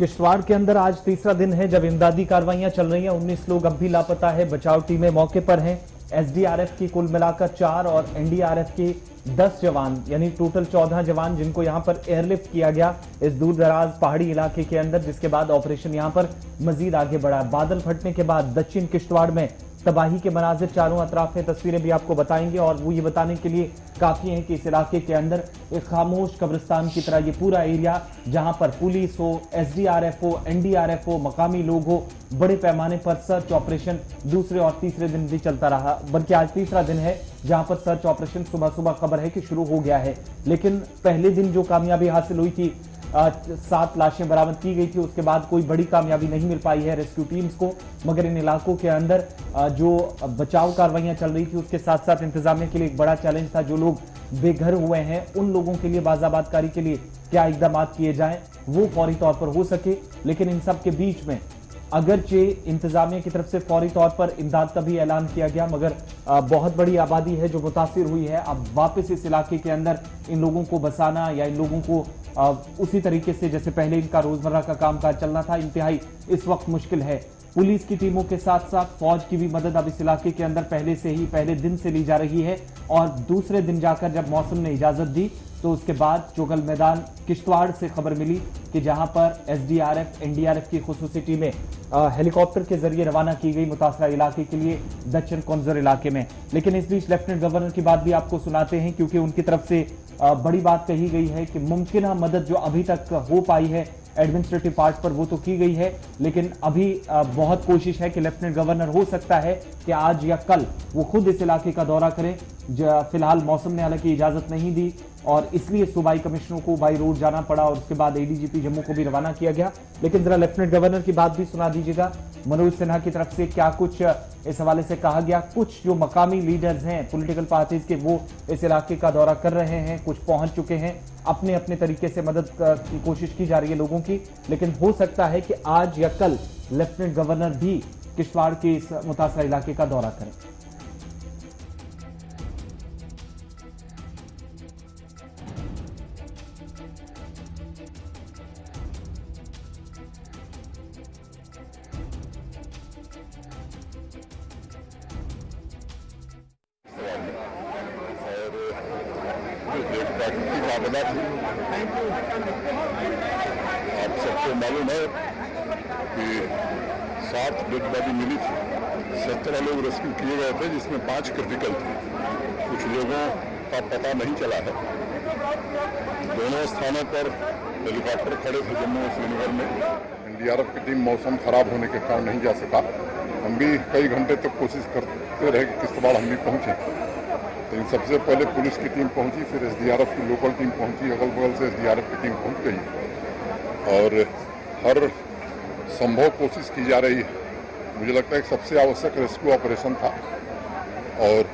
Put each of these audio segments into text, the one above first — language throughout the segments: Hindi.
किश्तवाड़ के अंदर आज तीसरा दिन है जब इमदादी कार्रवाइयां चल रही हैं। 19 लोग अब भी लापता है। बचाव टीमें मौके पर हैं। एसडीआरएफ की कुल मिलाकर 4 और एनडीआरएफ के 10 जवान यानी टोटल 14 जवान जिनको यहां पर एयरलिफ्ट किया गया इस दूर दराज पहाड़ी इलाके के अंदर, जिसके बाद ऑपरेशन यहां पर मजीद आगे बढ़ा। बादल फटने के बाद दक्षिण किश्तवाड़ में तबाही के मनाजिर चारों अतराफ में तस्वीरें भी आपको बताएंगे और वो ये बताने के लिए काफी है कि इस इलाके के अंदर एक खामोश कब्रिस्तान की तरह ये पूरा एरिया, जहां पर पुलिस हो, एसडीआरएफ हो, एनडीआरएफ हो, मकामी लोग हो, बड़े पैमाने पर सर्च ऑपरेशन दूसरे और तीसरे दिन भी चलता रहा। बल्कि आज तीसरा दिन है जहां पर सर्च ऑपरेशन सुबह सुबह खबर है कि शुरू हो गया है। लेकिन पहले दिन जो कामयाबी हासिल हुई थी, 7 लाशें बरामद की गई थी, उसके बाद कोई बड़ी कामयाबी नहीं मिल पाई है रेस्क्यू टीम्स को। मगर इन इलाकों के अंदर जो बचाव कार्रवाइयां चल रही थी उसके साथ साथ इंतजामिया के लिए एक बड़ा चैलेंज था। जो लोग बेघर हुए हैं उन लोगों के लिए बाजाबादकारी के लिए क्या इकदाम किए जाएं वो फौरी तौर पर हो सके। लेकिन इन सब के बीच में अगरचे इंतजामिया की तरफ से फौरी तौर पर इमदाद का भी ऐलान किया गया, मगर बहुत बड़ी आबादी है जो मुतासिर हुई है। अब वापस इस इलाके के अंदर इन लोगों को बसाना या इन लोगों को उसी तरीके से जैसे पहले इनका रोजमर्रा का कामकाज चलना था, इंतहाई इस वक्त मुश्किल है। पुलिस की टीमों के साथ साथ फौज की भी मदद अब इस इलाके के अंदर पहले से ही पहले दिन से ली जा रही है। और दूसरे दिन जाकर जब मौसम ने इजाजत दी तो उसके बाद चोगल मैदान किश्तवाड़ से खबर मिली कि जहां पर एसडीआरएफ एनडीआरएफ की खुसूसी टीमें हेलीकॉप्टर के जरिए रवाना की गई मुतासरा इलाके के लिए, दक्षिण कौंजर इलाके में। लेकिन इस बीच लेफ्टिनेंट गवर्नर की बात भी आपको सुनाते हैं, क्योंकि उनकी तरफ से बड़ी बात कही गई है कि मुमकिन मदद जो अभी तक हो पाई है एडमिनिस्ट्रेटिव पार्ट पर वो तो की गई है, लेकिन अभी बहुत कोशिश है कि लेफ्टिनेंट गवर्नर हो सकता है कि आज या कल वो खुद इस इलाके का दौरा करें। फिलहाल मौसम ने हालांकि इजाजत नहीं दी और इसलिए सूबाई कमिश्नरों को बाई रोड जाना पड़ा और उसके बाद एडीजीपी जम्मू को भी रवाना किया गया। लेकिन जरा लेफ्टिनेंट गवर्नर की बात भी सुना दीजिएगा। मनोज सिन्हा की तरफ से क्या कुछ इस हवाले से कहा गया। कुछ जो मकामी लीडर्स हैं पॉलिटिकल पार्टीज के, वो इस इलाके का दौरा कर रहे हैं, कुछ पहुंच चुके हैं, अपने अपने तरीके से मदद की कोशिश की जा रही है लोगों की। लेकिन हो सकता है कि आज या कल लेफ्टिनेंट गवर्नर भी किश्तवाड़ के इस मुतासरा इलाके का दौरा करें। आप सबको मालूम है कि 7 डेड बॉडी मिली थी, 17 लोग रेस्क्यू किए गए थे जिसमें 5 क्रिटिकल थे। कुछ लोगों का पता नहीं चला है। दोनों स्थानों पर हेलीकॉप्टर खड़े थे जम्मू और श्रीनगर में। एनडीआरएफ की टीम मौसम खराब होने के कारण नहीं जा सका। हम भी कई घंटे तक कोशिश करते रहे कि किश्तवाड़ हम भी पहुंचे। लेकिन सबसे पहले पुलिस की टीम पहुंची, फिर एसडीआरएफ की लोकल टीम पहुंची, अगल बगल से एसडीआरएफ की टीम पहुंच गई और हर संभव कोशिश की जा रही है। मुझे लगता है कि सबसे आवश्यक रेस्क्यू ऑपरेशन था और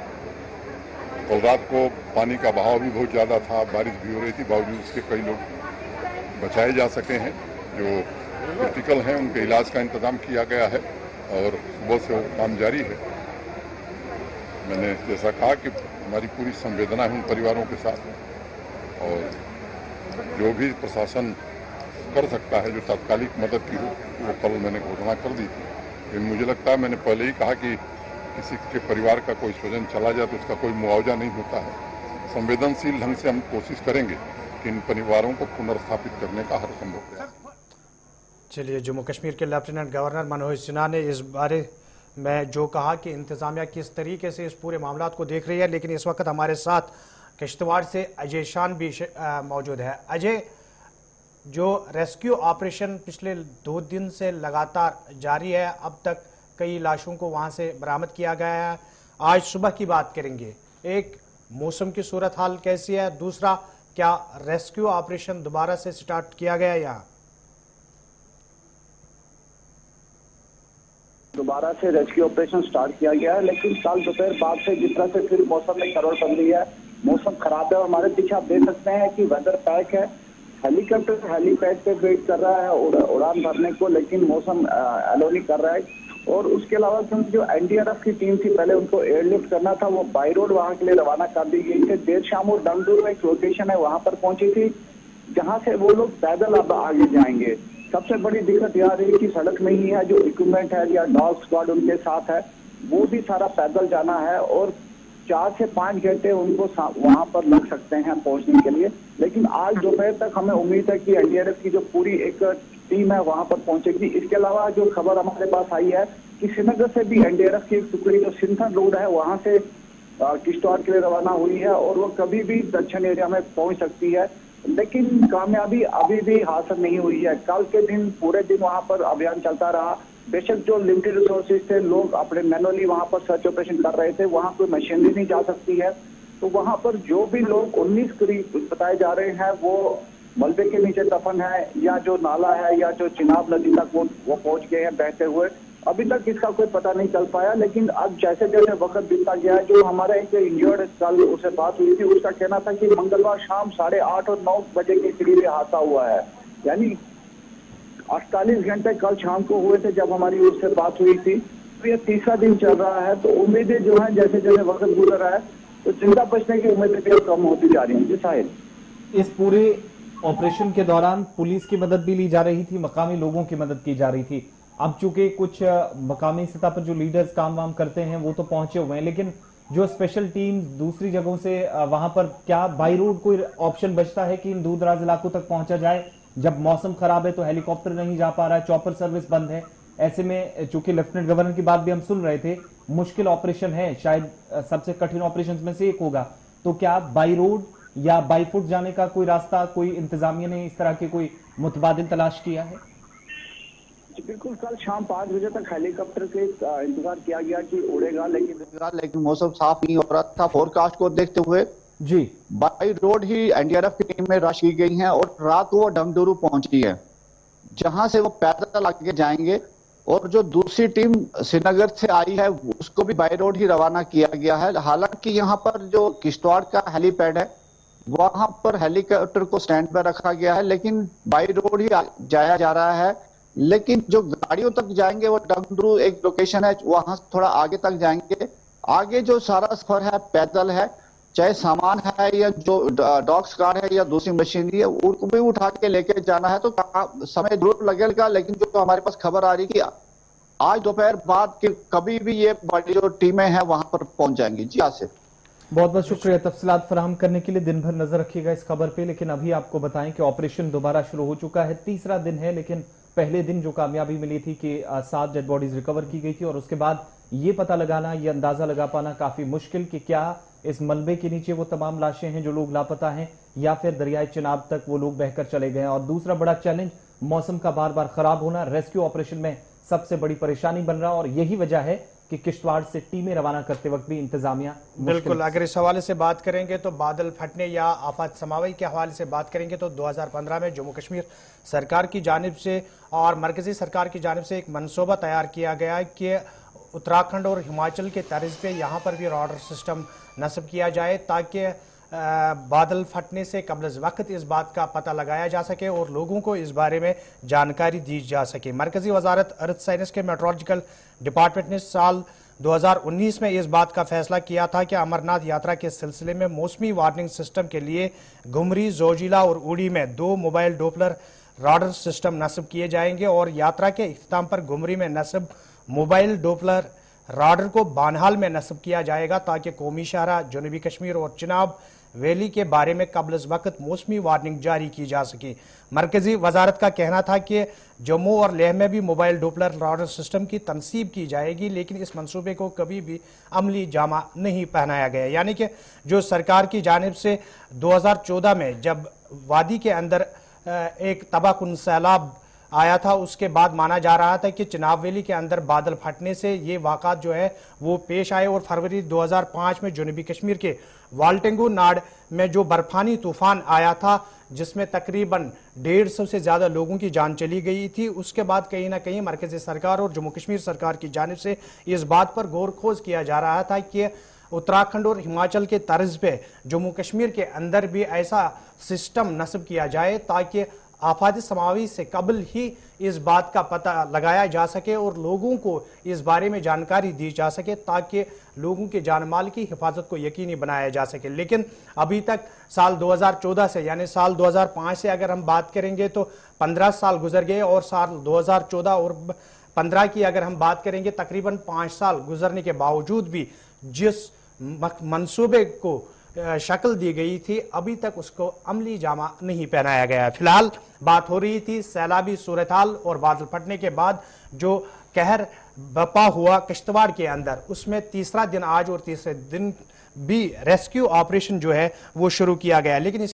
कल रात को पानी का बहाव भी बहुत ज़्यादा था, बारिश भी हो रही थी, बावजूद उसके कई लोग बचाए जा सके हैं। जो क्रिटिकल हैं उनके इलाज का इंतजाम किया गया है और सुबह से वो काम जारी है। मैंने जैसा कहा कि हमारी पूरी संवेदना है उन परिवारों के साथ और जो भी प्रशासन कर सकता है जो तात्कालिक मदद की हो वो कल मैंने घोषणा कर दी थी। लेकिन मुझे लगता है मैंने पहले ही कहा कि किसी के परिवार का कोई स्वजन चला जाए तो उसका कोई मुआवजा नहीं होता है। संवेदनशील ढंग से हम कोशिश करेंगे कि इन परिवारों को पुनर्स्थापित करने का हर संभव प्रयास। चलिए, जम्मू कश्मीर के लेफ्टिनेंट गवर्नर मनोज सिन्हा ने इस बारे में जो कहा कि इंतजामिया किस तरीके से इस पूरे मामला को देख रही है। लेकिन इस वक्त हमारे साथ किश्तवाड़ से अजय शान भी मौजूद है। अजय, जो रेस्क्यू ऑपरेशन पिछले 2 दिन से लगातार जारी है, अब तक कई लाशों को वहां से बरामद किया गया है। आज सुबह की बात करेंगे, एक मौसम की सूरत हाल कैसी है, दूसरा क्या रेस्क्यू ऑपरेशन दोबारा से स्टार्ट किया गया यहाँ? दोबारा से रेस्क्यू ऑपरेशन स्टार्ट किया गया है, लेकिन कल दोपहर बाद से जिस तरह से फिर मौसम में करवट बन रही है, मौसम खराब है और हमारे पीछे आप देख सकते हैं कि वेदर पैक है। हेलीकॉप्टर हेलीपैड पे वेट कर रहा है उड़ान भरने को, लेकिन मौसम अलो नहीं कर रहा है। और उसके अलावा क्योंकि जो एनडीआरएफ की टीम थी, पहले उनको एयरलिफ्ट करना था, वो बाई रोड वहां के लिए रवाना कर दी गई थी। देर शाम वो डंगदूर में एक लोकेशन है वहां पर पहुंची थी, जहां से वो लोग पैदल अब आगे जाएंगे। सबसे बड़ी दिक्कत यह रही कि सड़क नहीं है, जो इक्विपमेंट है या डॉग स्क्वाड उनके साथ है वो भी सारा पैदल जाना है और 4 से 5 घंटे उनको वहां पर लग सकते हैं पहुंचने के लिए। लेकिन आज दोपहर तक हमें उम्मीद है कि एनडीआरएफ की जो पूरी एक टीम है वहां पर पहुंचेगी। इसके अलावा जो खबर हमारे पास आई है कि श्रीनगर से भी एनडीआरएफ की एक टुकड़ी जो सिंथन रोड है वहां से किश्तवाड़ के लिए रवाना हुई है और वो कभी भी दक्षिण एरिया में पहुंच सकती है, लेकिन कामयाबी अभी भी हासिल नहीं हुई है। कल के दिन पूरे दिन वहां पर अभियान चलता रहा। बेशक जो लिमिटेड रिसोर्सेज थे, लोग अपने मैनुअली वहां पर सर्च ऑपरेशन कर रहे थे, वहां कोई मशीनरी नहीं जा सकती है, तो वहां पर जो भी लोग 19 करीब बताए जा रहे हैं वो मलबे के नीचे दफन है या जो नाला है या जो चिनाब नदी तक वो पहुंच गए हैं बहते हुए। अभी तक इसका कोई पता नहीं चल पाया, लेकिन अब जैसे जैसे वक्त बीतता गया, जो हमारा एक इंजर्ड कल उससे बात हुई थी, उसका कहना था कि मंगलवार शाम 8:30 और 9 बजे के करीब हादसा हुआ है, यानी 48 घंटे कल शाम को हुए थे जब हमारी उससे बात हुई थी। तो ये तीसरा दिन चल रहा है, तो उम्मीदें जो है जैसे जैसे वक्त गुजर रहा है तो जिंदा बचने की उम्मीदें भी कम होती जा रही हैं। जी साहिल, इस पूरे ऑपरेशन के दौरान पुलिस की मदद भी ली जा रही थी, मकामी लोगों की मदद की जा रही थी। अब चूंकि कुछ मकामी सतह पर जो लीडर्स काम वाम करते हैं वो तो पहुंचे हुए हैं, लेकिन जो स्पेशल टीम दूसरी जगहों से वहां पर क्या बाई रोड कोई ऑप्शन बचता है कि इन दूर दराज इलाकों तक पहुंचा जाए? जब मौसम खराब है तो हेलीकॉप्टर नहीं जा पा रहा है, चॉपर सर्विस बंद है। ऐसे में चूंकि लेफ्टिनेंट गवर्नर की बात भी हम सुन रहे थे, मुश्किल ऑपरेशन है, शायद सबसे कठिन ऑपरेशन में से एक होगा, तो क्या बाई रोड या बाई फुट जाने का कोई रास्ता, कोई इंतजामिया ने इस तरह के कोई मुतबादिल तलाश किया है? बिल्कुल, कल शाम 5 बजे तक हेलीकॉप्टर के इंतजार किया गया कि उड़ेगा, लेकिन मौसम साफ नहीं हो रहा था। फोरकास्ट को देखते हुए जी बाई रोड ही एनडीआरएफ की टीम में रश की गई है और रात को वो डमडोरू पहुंची है, जहां से वो पैदल आगे जाएंगे। और जो दूसरी टीम श्रीनगर से आई है उसको भी बाई रोड ही रवाना किया गया है। हालांकि यहाँ पर जो किश्तवाड़ का हेलीपैड है वहां पर हेलीकॉप्टर को स्टैंड पर रखा गया है, लेकिन बाई रोड ही जाया जा रहा है। लेकिन जो गाड़ियों तक जाएंगे वो डमडोरू एक लोकेशन है, वहां थोड़ा आगे तक जाएंगे। आगे जो सारा सफर है पैदल है, चाहे सामान है या जो डॉग स्क्वाड है या दूसरी मशीनरी है उनको भी उठा के लेके जाना है, तो समय जरूर लगेगा। लेकिन जो हमारे पास खबर आ रही है कि आज दोपहर बाद के कभी भी ये बड़ी जो टीमें हैं वहां पर पहुंच जाएंगी। जी आसिफ, बहुत बहुत शुक्रिया तफसीलात फराहम करने के लिए। दिन भर नजर रखिएगा इस खबर पे। लेकिन अभी आपको बताएं कि ऑपरेशन दोबारा शुरू हो चुका है, तीसरा दिन है, लेकिन पहले दिन जो कामयाबी मिली थी कि 7 डेड बॉडीज रिकवर की गई थी, और उसके बाद ये पता लगाना, ये अंदाजा लगा पाना काफी मुश्किल कि क्या इस मलबे के नीचे वो तमाम लाशें हैं जो लोग लापता हैं, या फिर दरियाई चिनाब तक वो लोग बहकर चले गए। और दूसरा बड़ा चैलेंज मौसम का बार बार खराब होना रेस्क्यू ऑपरेशन में सबसे बड़ी परेशानी बन रहा, और यही वजह है कि किश्तवाड़ से टीमें रवाना करते वक्त भी इंतजामिया बिल्कुल। अगर इस हवाले से बात करेंगे तो बादल फटने या आफत समावी के हवाले से बात करेंगे तो 2015 में जम्मू कश्मीर सरकार की जानिब से और मरकजी सरकार की जानिब से एक मनसूबा तैयार किया गया कि उत्तराखंड और हिमाचल के तर्ज पे यहाँ पर भी रॉडर सिस्टम नस्ब किया जाए, ताकि बादल फटने से कबल वक्त इस बात का पता लगाया जा सके और लोगों को इस बारे में जानकारी दी जा सके। मरकजी वजारत अर्थ साइंस के मेट्रोलॉजिकल डिपार्टमेंट ने साल 2019 में इस बात का फैसला किया था कि अमरनाथ यात्रा के सिलसिले में मौसमी वार्निंग सिस्टम के लिए घुमरी, जोजिला और उड़ी में 2 मोबाइल डोपलर रॉडर सिस्टम नस्ब किए जाएंगे और यात्रा के इख्तिताम पर घुमरी में नस्ब मोबाइल डोपलर राडर को बानहाल में नस्ब किया जाएगा, ताकि कौमी शहरा जनूबी कश्मीर और चिनाब वैली के बारे में कबल वक्त मौसमी वार्निंग जारी की जा सके। मरकजी वजारत का कहना था कि जम्मू और लेह में भी मोबाइल डोपलर राडर सिस्टम की तनसीब की जाएगी, लेकिन इस मंसूबे को कभी भी अमली जामा नहीं पहनाया गया। यानी कि जो सरकार की जानिब से 2014 में जब वादी के अंदर एक तबाहकुन सैलाब आया था, उसके बाद माना जा रहा था कि चिनाब वैली के अंदर बादल फटने से ये वाक़ात जो है वो पेश आए। और फरवरी 2005 में जनूबी कश्मीर के वाल्टेंगू नाड़ में जो बर्फानी तूफान आया था, जिसमें तकरीबन 150 से ज्यादा लोगों की जान चली गई थी, उसके बाद कहीं ना कहीं मरकजी सरकार और जम्मू कश्मीर सरकार की जानिब से इस बात पर गौर खोज किया जा रहा था कि उत्तराखंड और हिमाचल के तर्ज पे जम्मू कश्मीर के अंदर भी ऐसा सिस्टम नस्ब किया जाए ताकि आफाती समावी से कबल ही इस बात का पता लगाया जा सके और लोगों को इस बारे में जानकारी दी जा सके ताकि लोगों के जान माल की हिफाजत को यकीनी बनाया जा सके। लेकिन अभी तक साल 2014 से यानी साल 2005 से अगर हम बात करेंगे तो 15 साल गुजर गए और साल 2014 और 15 की अगर हम बात करेंगे तकरीबन 5 साल गुजरने के बावजूद भी जिस मंसूबे को शक्ल दी गई थी अभी तक उसको अमली जामा नहीं पहनाया गया। फिलहाल बात हो रही थी सैलाबी सूरत हाल और बादल फटने के बाद जो कहर बपा हुआ किश्तवाड़ के अंदर, उसमें तीसरा दिन आज और तीसरे दिन भी रेस्क्यू ऑपरेशन जो है वो शुरू किया गया। लेकिन